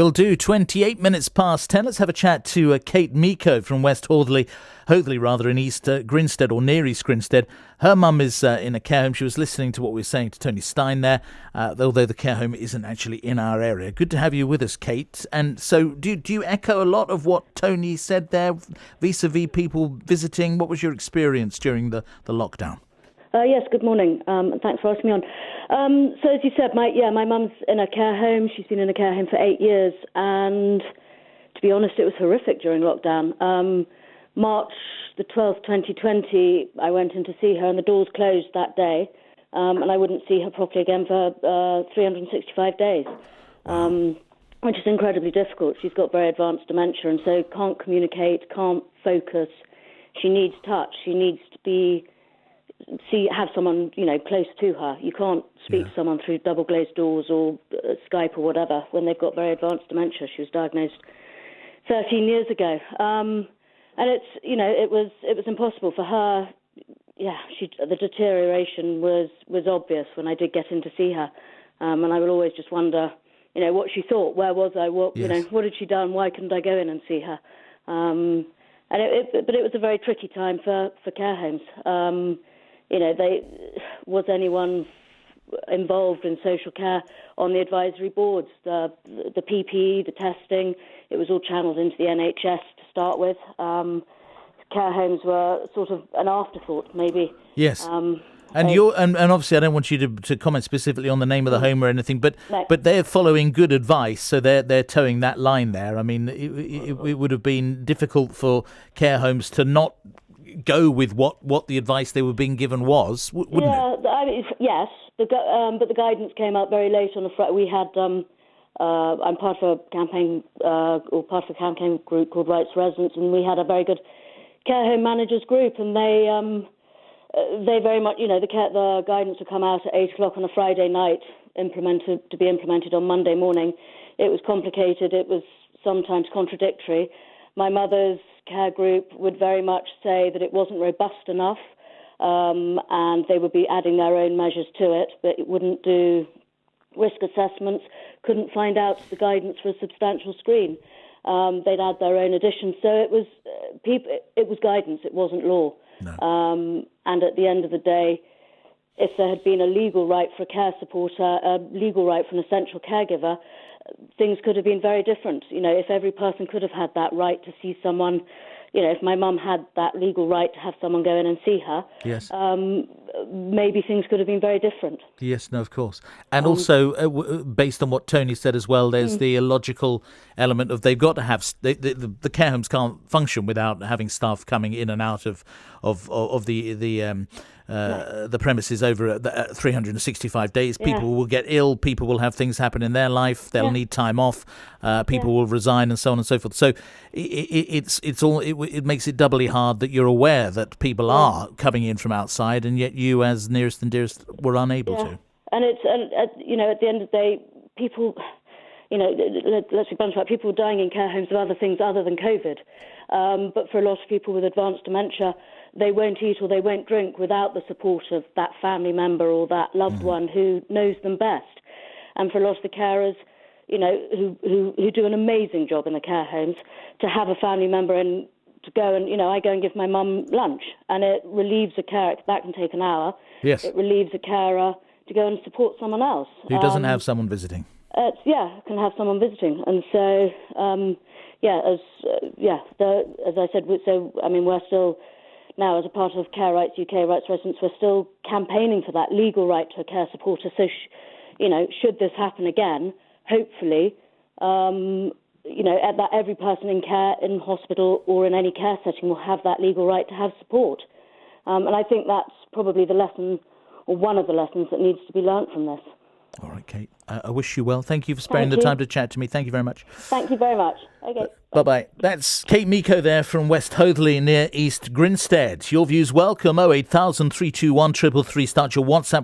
We'll do 28 minutes past 10. Let's have a chat to Kate Meacock from West Hoathly in East Grinstead or near East Grinstead. Her mum is in a care home. She was listening to what we were saying to Tony Stein there, although the care home isn't actually in our area. Good to have you with us, Kate. And so do you echo a lot of what Tony said there vis-a-vis people visiting? What was your experience during the lockdown? Yes, good morning, and thanks for asking me on. So as you said, my mum's in a care home. She's been in a care home for 8 years, and to be honest, it was horrific during lockdown. March the 12th, 2020, I went in to see her, and the doors closed that day, and I wouldn't see her properly again for 365 days, which is incredibly difficult. She's got very advanced dementia, and so can't communicate, can't focus. She needs touch. She needs to have someone, close to her. You can't speak to someone through double glazed doors or Skype or whatever when they've got very advanced dementia. She was diagnosed 13 years ago. And it was impossible for her. Yeah, the deterioration was obvious when I did get in to see her. And I will always just wonder, what she thought. Where was I? What had she done? Why couldn't I go in and see her? But it was a very tricky time for care homes. Was anyone involved in social care on the advisory boards? The PPE, the testing, it was all channeled into the NHS to start with. Care homes were sort of an afterthought, maybe. Yes. And obviously, I don't want you to comment specifically on the name of the home or anything, but they're following good advice, so they're towing that line there. I mean, it would have been difficult for care homes to not go with what the advice they were being given was, wouldn't it? Yes, but the guidance came out very late on the Friday. We had I'm part of a campaign part of a campaign group called Rights Residents, and we had a very good care home managers group, and they very much, the guidance would come out at 8:00 on a Friday night, to be implemented on Monday morning. It was complicated. It was sometimes contradictory. My mother's care group would very much say that it wasn't robust enough, and they would be adding their own measures to it, but it wouldn't do risk assessments, couldn't find out the guidance for a substantial screen. They'd add their own additions. So it was guidance, it wasn't law. No. And at the end of the day, if there had been a legal right for a care supporter, a legal right for an essential caregiver, things could have been very different. If every person could have had that right to see someone, if my mum had that legal right to have someone go in and see her, yes, maybe things could have been very different. Yes, no, of course. And also, based on what Tony said as well, there's the illogical element of they've got to have the care homes can't function without having staff coming in and out of the premises over 365 days. People will get ill. People will have things happen in their life. They'll need time off. People will resign and so on and so forth. So it makes it doubly hard that you're aware that people are coming in from outside, and yet you, as nearest and dearest, were unable to. And at the end of the day, people, let's be blunt about it, people dying in care homes of other things other than COVID. But for a lot of people with advanced dementia, they won't eat or they won't drink without the support of that family member or that loved one who knows them best. And for a lot of the carers, who do an amazing job in the care homes, to have a family member and to go and, I go and give my mum lunch, and it relieves a carer. That can take an hour. Yes. It relieves a carer to go and support someone else. Who doesn't have someone visiting. Can have someone visiting. And so, as I said, we're still, now as a part of Care Rights UK, Rights Residents, we're still campaigning for that legal right to a care supporter. So, should this happen again, hopefully, that every person in care, in hospital or in any care setting will have that legal right to have support. And I think that's probably the lesson, or one of the lessons that needs to be learnt from this. All right, Kate. I wish you well. Thank you for sparing the time to chat to me. Thank you very much. Thank you very much. Okay. Bye-bye. That's Kate Meacock there from West Hoathly near East Grinstead. Your views welcome. 08000 321 333. Start your WhatsApp